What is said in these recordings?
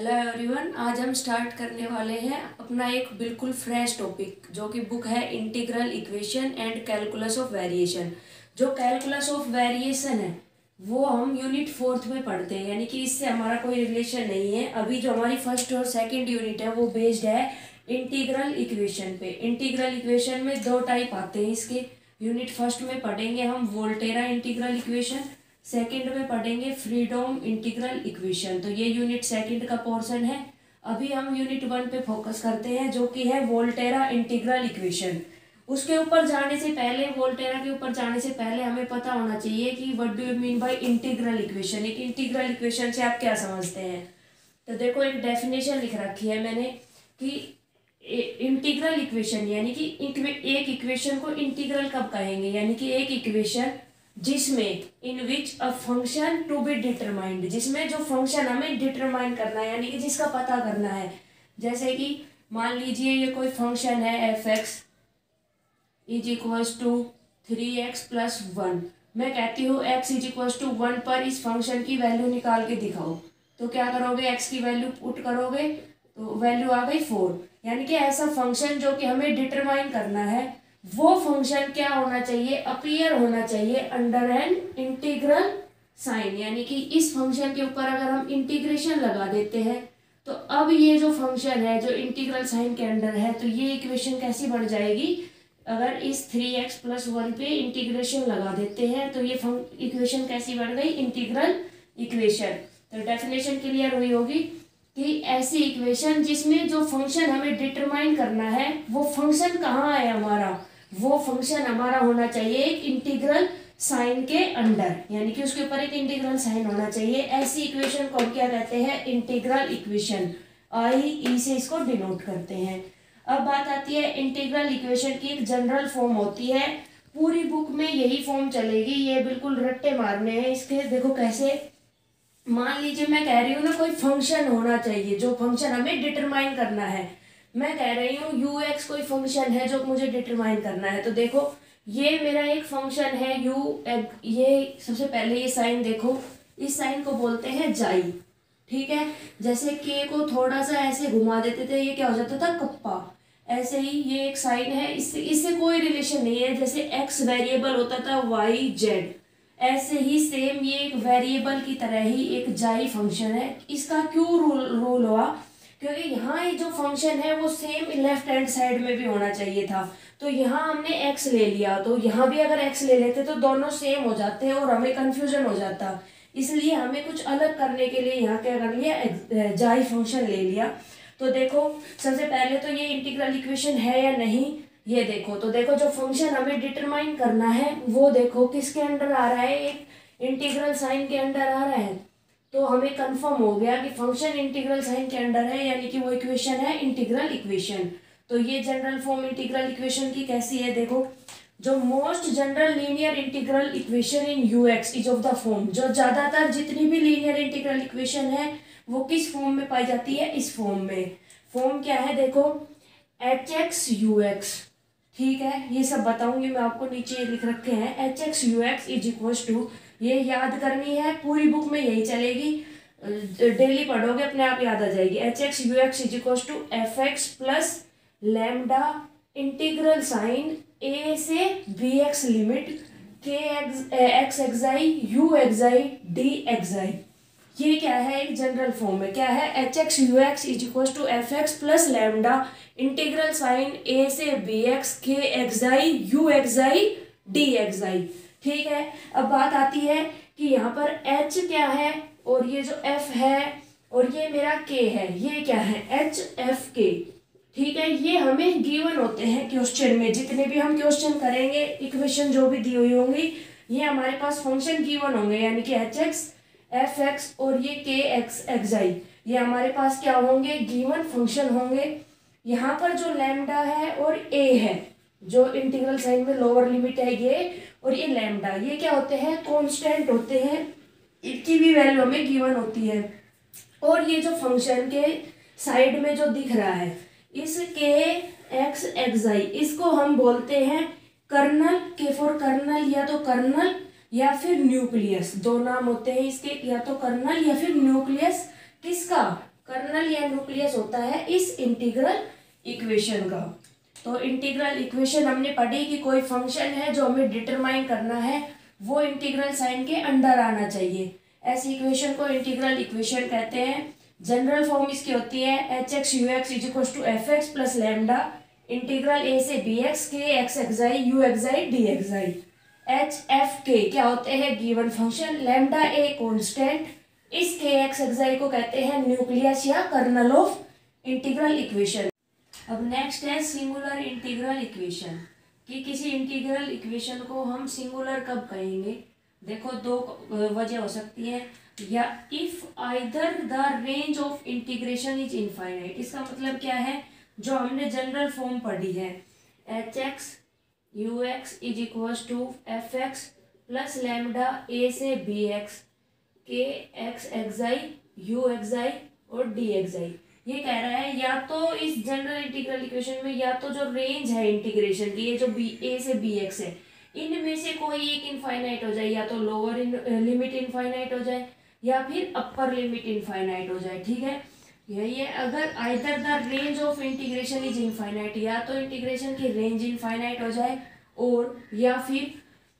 Hello everyone, आज हम start करने वाले हैं अपना एक बिल्कुल फ्रेश टॉपिक जो कि बुक है integral equation and calculus of variation. जो कैलकुलस ऑफ वेरिएशन है वो हम यूनिट 4th में पढ़ते हैं, यानी कि इससे हमारा कोई रिलेशन नहीं है। अभी जो हमारी फर्स्ट और सेकंड यूनिट है वो बेस्ड है इंटीग्रल इक्वेशन पे। इंटीग्रल इक्वेशन में दो टाइप आते हैं इसके। यूनिट फर्स्ट में पढ़ेंगे हम वोल्टेरा इंटीग्रल इक्वेशन, सेकंड में पढ़ेंगे फ्रीडोम इंटीग्रल इक्वेशन। तो ये यूनिट सेकंड का पोर्शन है। अभी हम यूनिट 1 पे फोकस करते हैं जो कि है वोल्टेरा इंटीग्रल इक्वेशन। उसके ऊपर जाने से पहले, वोल्टेरा के ऊपर जाने से पहले हमें पता होना चाहिए कि what do you mean by integral equation. एक इंटीग्रल इक्वेशन से आप क्या समझते हैं। तो देखो, एक डेफिनेशन लिख रखी है मैंने कि इंटीग्रल इक्वेशन यानी कि एक इक्वेशन को इंटीग्रल कब कहेंगे, यानी कि एक इक्वेशन जिसमें in which a function to be determined, जिसमें जो फंक्शन हमें डिटरमाइन करना है यानी कि जिसका पता करना है। जैसे कि मान लीजिए ये कोई फंक्शन है F X is equals to 3x + 1। मैं कहती हूँ x इज इक्वल्स टू 1 पर इस फंक्शन की वैल्यू निकाल के दिखाओ। तो क्या करोगे, x की वैल्यू पुट करोगे तो वैल्यू आ गई 4। यानी कि ऐसा फंक्शन जो कि हमें डिटरमाइन करना है वो फंक्शन क्या होना चाहिए, अपीयर होना चाहिए अंडर एन इंटीग्रल साइन। यानी कि इस फंक्शन के ऊपर अगर हम इंटीग्रेशन लगा देते हैं तो अब ये जो फंक्शन है जो इंटीग्रल साइन के अंडर है, तो ये इक्वेशन कैसी बन जाएगी। अगर इस 3x + 1 पे इंटीग्रेशन लगा देते हैं तो ये इक्वेशन कैसी बन गई, इंटीग्रल इक्वेशन। तो डेफिनेशन क्लियर हुई होगी कि ऐसी इक्वेशन जिसमें जो फंक्शन हमें डिटरमाइन करना है वो फंक्शन कहाँ है हमारा, वो फंक्शन हमारा होना चाहिए एक इंटीग्रल साइन के अंडर, यानी कि उसके ऊपर एक इंटीग्रल साइन होना चाहिए। ऐसी इक्वेशन को हम क्या कहते हैं, इंटीग्रल इक्वेशन। आई से इसको डिनोट करते हैं। अब बात आती है इंटीग्रल इक्वेशन की एक जनरल फॉर्म होती है, पूरी बुक में यही फॉर्म चलेगी। ये बिल्कुल रट्टे मारने हैं इसके। देखो कैसे, मान लीजिए मैं कह रही हूँ ना कोई फंक्शन होना चाहिए जो फंक्शन हमें डिटरमाइन करना है। मैं कह रही हूँ यू एक्स कोई फंक्शन है जो मुझे डिटरमाइन करना है। तो देखो ये मेरा एक फंक्शन है यू, ये सबसे पहले ये साइन देखो, इस साइन को बोलते हैं जाई। ठीक है, जैसे के को थोड़ा सा ऐसे घुमा देते थे ये क्या हो जाता था, कप्पा। ऐसे ही ये एक साइन है, इससे कोई रिलेशन नहीं है। जैसे एक्स वेरिएबल होता था वाई जेड, ऐसे ही सेम ये एक वेरिएबल की तरह ही एक जाई फंक्शन है। इसका क्यों रूल हुआ, क्योंकि यहाँ ये जो फंक्शन है वो सेम लेफ्ट हैंड साइड में भी होना चाहिए था। तो यहाँ हमने x ले लिया, तो यहाँ भी अगर x ले लेते तो दोनों सेम हो जाते हैं और हमें कंफ्यूजन हो जाता। इसलिए हमें कुछ अलग करने के लिए यहाँ क्या कर लिया, जाई फंक्शन ले लिया। तो देखो सबसे पहले तो ये इंटीग्रल इक्वेशन है या नहीं, ये देखो। तो देखो जो फंक्शन हमें डिटरमाइन करना है वो देखो किसके अंडर आ रहा है, एक इंटीग्रल साइन के अंडर आ रहा है। तो हमें कंफर्म हो गया कि फंक्शन इंटीग्रल साइन के अंडर है, यानी कि वो इक्वेशन है इंटीग्रल इक्वेशन। तो ये जनरल फॉर्म इंटीग्रल इक्वेशन की कैसी है, देखो जो most general linear integral equation in UX is of the form, जो ज्यादातर जितनी भी लीनियर इंटीग्रल इक्वेशन है वो किस फॉर्म में पाई जाती है, इस फॉर्म में। फॉर्म क्या है देखो, एच एक्स यू एक्स। ठीक है, ये सब बताऊंगी मैं आपको, नीचे लिख रखे हैं H X U X is equal to, ये याद करनी है, पूरी बुक में यही चलेगी, डेली पढ़ोगे अपने आप याद आ जाएगी। H X U X is equal to F X plus lambda integral sign A से B X limit K X xi U xi D xi. ये क्या है, एक जनरल फॉर्म में क्या है, H X U X is equal to F X plus lambda integral sign A से B X के एक्साई यू एक्साई डी एक्साई। ठीक है, अब बात आती है कि यहाँ पर h क्या है और ये जो f है और ये मेरा k है, ये क्या है, h f k। ठीक है, ये हमें गिवन होते हैं क्वेश्चन में, जितने भी हम क्वेश्चन करेंगे इक्वेशन जो भी दी हुई होंगी ये हमारे पास फंक्शन गिवन होंगे, यानी कि एच एक्स एफ एक्स और ये के एक्स एक्साई, ये हमारे पास क्या होंगे, गिवन फंक्शन होंगे। यहाँ पर जो लैम्डा है और a है, जो इंटीग्रल साइन में लोअर लिमिट है ये, और ये लैम्डा, ये क्या होते हैं, कांस्टेंट होते हैं, इनकी भी वैल्यू हमें गिवन होती है। और ये जो फंक्शन के साइड में जो दिख रहा है इसके एक्स एक्साई, इसको हम बोलते हैं कर्नल, के फॉर कर्नल, या तो कर्नल या फिर न्यूक्लियस, दो नाम होते हैं इसके, या तो कर्नल या फिर न्यूक्लियस किसका, कर्नल या न्यूक्लियस होता है इस इंटीग्रल इक्वेशन का। तो इंटीग्रल इक्वेशन हमने पढ़ी कि कोई फंक्शन है जो हमें डिटरमाइन करना है, वो इंटीग्रल साइन के अंडर आना चाहिए। ऐसी इक्वेशन को इंटीग्रल इक्वेशन कहते हैं। जनरल फॉर्म इसकी होती है H X U X is equal to F X plus lambda integral A से B X K X xi U xi D xi. H F K क्या होते हैं, given function, lambda a constant. इस K X xi को कहते हैं nucleus या kernel of integral equation. अब नेक्स्ट है सिंगुलर इंटीग्रल इक्वेशन, कि किसी इंटीग्रल इक्वेशन को हम सिंगुलर कब कहेंगे। देखो दो वजह हो सकती है, या if either the range of integration is infinite. इसका मतलब क्या है, जो हमने जनरल फॉर्म पढ़ी है H X U X is equal to F X plus lambda A से B X K X xi U xi और डी एक्साई। ये कह रहा है या तो इस जनरल इंटीग्रल इक्वेशन में या तो जो रेंज है इंटीग्रेशन की, ये जो बी ए से बी एक्स है, इनमें से कोई एक इनफाइनाइट हो जाए, या तो लोअर लिमिट इनफाइनाइट हो जाए या फिर अपर लिमिट इनफाइनाइट हो जाए। ठीक है, यही है। अगर either the range of integration is infinite, या तो इंटीग्रेशन की रेंज इनफाइनाइट हो जाए, और या फिर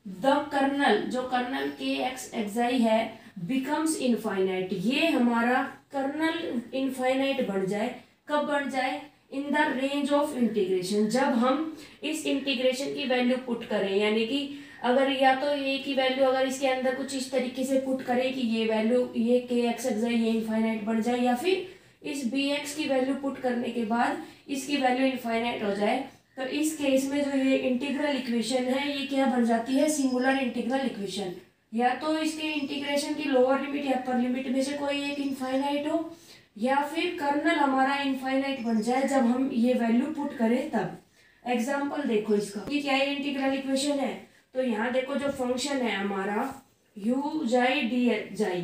द कर्नल, जो कर्नल के एक्स एक्साई है, बिकम्स इनफाइनाइट, ये हमारा कर्नल इनफाइनाइट बन जाए। कब बन जाए, in the range of integration, जब हम इस इंटीग्रेशन की वैल्यू पुट करें, यानी कि अगर या तो ए की वैल्यू अगर इसके अंदर कुछ इस तरीके से पुट करें कि ये वैल्यू ये के एक्स एक्साई ये इनफाइनाइट बन जाए, या फिर इस बी एक्स की वैल्यू पुट करने के बाद इसकी वैल्यू इनफाइनाइट हो जाए, तो इस केस में जो ये इंटीग्रल इक्वेशन है ये क्या बन जाती है, सिंगुलर इंटीग्रल इक्वेशन। या तो इसके इंटीग्रेशन की लोअर लिमिट या अपर लिमिट में से कोई एक इनफाइनाइट हो, या फिर कर्नल हमारा इनफाइनाइट बन जाए जब हम ये वैल्यू पुट करें तब। एग्जाम्पल देखो इसका कि क्या ये इंटीग्रल इक्वेशन है। तो यहाँ देखो जो फंक्शन है हमारा यू जाई डी जाई,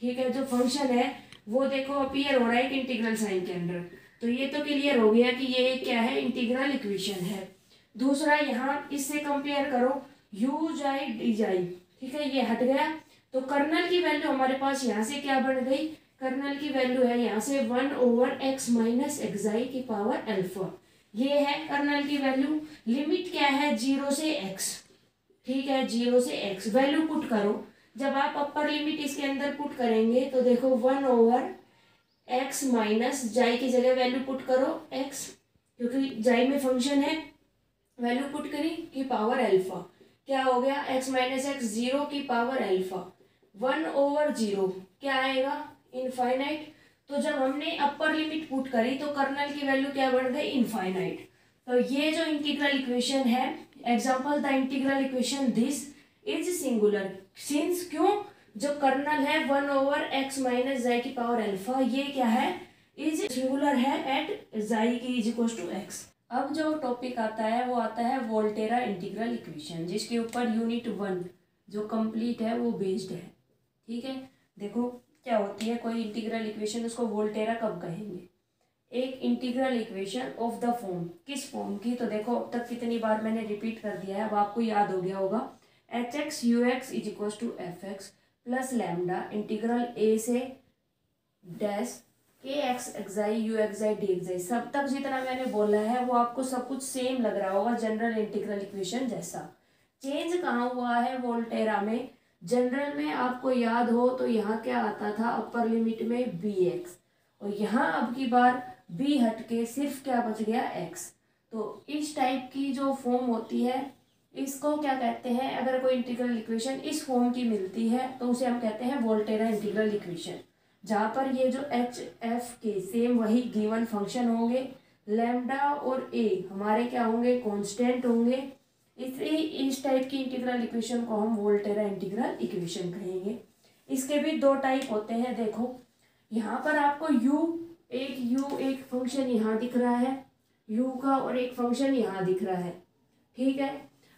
ठीक है, जो फंक्शन है वो देखो अपीयर हो रहा है एक इंटीग्रल साइन के अंदर। तो ये तो क्लियर हो गया कि ये क्या है, इंटीग्रल इक्वेशन है। दूसरा यहाँ इससे कंपेयर करो यू जाई डी जाई, ठीक है, ये हट गया। तो कर्नल की वैल्यू हमारे पास यहाँ से क्या बन गई, कर्नल की वैल्यू है यहाँ से 1/x माइनस एक्साई की पावर अल्फा। ये है कर्नल की वैल्यू। लिमिट क्या है, 0 से x, ठीक है, 0 से x वैल्यू पुट करो। जब आप अपर लिमिट इसके अंदर पुट करेंगे तो देखो 1/x माइनस जाई की जगह वैल्यू पुट करो x, क्योंकि जाई में फंक्शन है, वैल्यू पुट करी की पावर अल्फा। क्या हो गया, x माइनस एक्स 0 की पावर अल्फा। 1/0 क्या आएगा, इनफाइनाइट। तो जब हमने अपर लिमिट पुट करी तो कर्नल की वैल्यू क्या बन गई, इनफाइनाइट। तो ये जो इंटीग्रल इक्वेशन है, example the integral equation this is singular since, क्यों, जो कर्नल है 1/x माइनस जाई की पावर अल्फा, ये क्या है, इज सिंगुलर है एट जाई की इज इक्वल टू x। अब जो टॉपिक आता है वो आता है वोल्टेरा इंटीग्रल इक्वेशन, जिसके ऊपर यूनिट 1 जो कंप्लीट है वो बेस्ड है। ठीक है, देखो क्या होती है कोई इंटीग्रल इक्वेशन, उसको वोल्टेरा कब कहेंगे, एक integral equation of the form, किस फॉर्म की। तो देखो अब तक कितनी बार मैंने रिपीट कर दिया है, अब आपको याद हो गया होगा। H X U X is equal to F X plus lambda integral A से dash K X xi U xi D xi. सब तक जितना मैंने बोला है वो आपको सब कुछ सेम लग रहा होगा जनरल इंटीग्रल इक्वेशन जैसा। चेंज कहाँ हुआ है वोल्टेरा में, जनरल में आपको याद हो तो यहाँ क्या आता था, अपर लिमिट में बी एक्स, और यहाँ अब की बार बी हट के सिर्फ क्या बच गया एक्स। तो इस टाइप की जो फॉर्म होती है इसको क्या कहते हैं, अगर कोई इंटीग्रल इक्वेशन इस फॉर्म की मिलती है तो उसे हम कहते हैं वोल्टेरा इंटीग्रल इक्वेशन, जहाँ पर ये जो एच एफ के सेम वही गिवन फंक्शन होंगे, लैम्डा और ए हमारे क्या होंगे, कांस्टेंट होंगे। इसलिए इस टाइप की इंटीग्रल इक्वेशन को हम वोल्टेरा इंटीग्रल इक्वेशन कहेंगे। इसके भी दो टाइप होते हैं, देखो यहाँ पर आपको एक फंक्शन यहाँ दिख रहा है u का, और एक फंक्शन यहाँ दिख रहा है। ठीक है,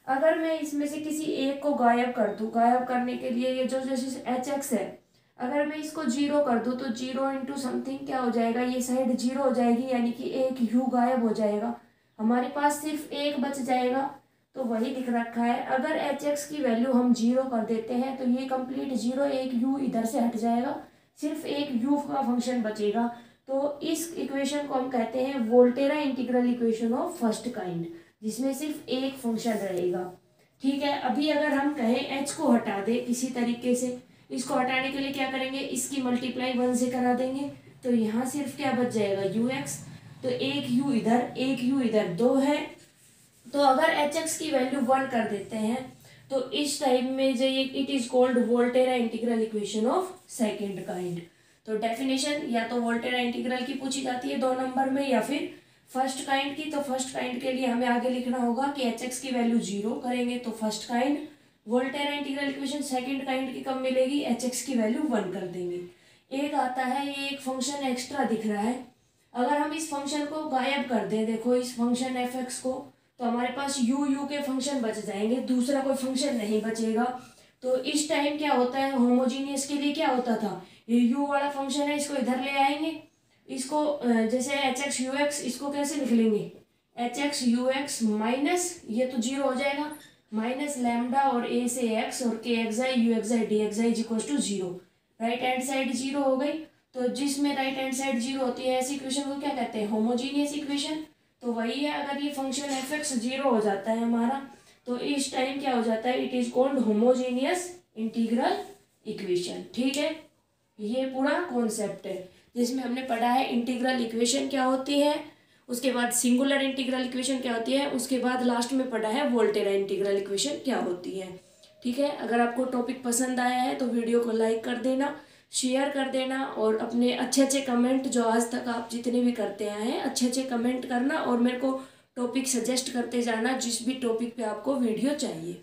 अगर मैं इसमें से किसी एक को गायब कर दूँ, गायब करने के लिए ये जो जैसे एच एक्स है, अगर मैं इसको 0 कर दूँ तो 0 इंटू समथिंग क्या हो जाएगा, ये साइड 0 हो जाएगी, यानी कि एक u गायब हो जाएगा, हमारे पास सिर्फ एक बच जाएगा। तो वही दिख रखा है, अगर एच एक्स की वैल्यू हम 0 कर देते हैं तो ये कंप्लीट 0, एक u इधर से हट जाएगा, सिर्फ एक u का फंक्शन बचेगा। तो इस इक्वेशन को हम कहते हैं Volterra integral equation of first kind, जिसमें सिर्फ एक फंक्शन रहेगा। ठीक है, अभी अगर हम कहें h को हटा दे किसी तरीके से, इसको हटाने के लिए क्या करेंगे, इसकी मल्टीप्लाई 1 से करा देंगे, तो यहाँ सिर्फ क्या बच जाएगा ux, तो एक u इधर एक u इधर 2 है। तो अगर hx की वैल्यू 1 कर देते हैं तो इस टाइप में जो ये it is called Volterra integral equation of second kind. तो डेफिनेशन या तो वोल्टेरा इंटीग्रल की पूछी जाती है 2 नंबर में, या फिर फर्स्ट काइंड की। तो फर्स्ट काइंड के लिए हमें आगे लिखना होगा कि hx की वैल्यू 0 करेंगे तो first kind, Volterra integral equation second kind की कब मिलेगी, hx की वैल्यू 1 कर देंगे। एक आता है, ये एक फंक्शन एक्स्ट्रा दिख रहा है, अगर हम इस फंक्शन को गायब कर दें, देखो इस फंक्शन fx को, तो हमारे पास u के फंक्शन बच जाएंगे, दूसरा कोई फंक्शन नहीं बचेगा। तो इस टाइम क्या होता है, होमोजीनियस के लिए क्या होता था, ये u वाला फंक्शन है, इसको इधर ले आएंगे, इसको जैसे hx ux, इसको कैसे लिख लेंगे, hx ux माइनस, ये तो 0 हो जाएगा, माइनस लैम्डा और a से x और k xi u xi d xi is equal to 0, right hand side 0 हो गई। तो जिसमें राइट हैंड साइड 0 होती है ऐसी इक्वेशन को क्या कहते हैं, होमोजीनियस इक्वेशन। तो वही है, अगर ये फंक्शन fx 0 हो जाता है हमारा, तो इस टाइम क्या हो जाता है, it is called homogeneous integral equation. ठीक है, ये पूरा कॉन्सेप्ट है जिसमें हमने पढ़ा है इंटीग्रल इक्वेशन क्या होती है, उसके बाद सिंगुलर इंटीग्रल इक्वेशन क्या होती है, उसके बाद लास्ट में पढ़ा है वोल्टेरा इंटीग्रल इक्वेशन क्या होती है। ठीक है, अगर आपको टॉपिक पसंद आया है तो वीडियो को लाइक कर देना, शेयर कर देना, और अपने अच्छे अच्छे कमेंट जो आज तक आप जितने भी करते आए हैं अच्छे अच्छे कमेंट करना, और मेरे को टॉपिक सजेस्ट करते जाना जिस भी टॉपिक पे आपको वीडियो चाहिए।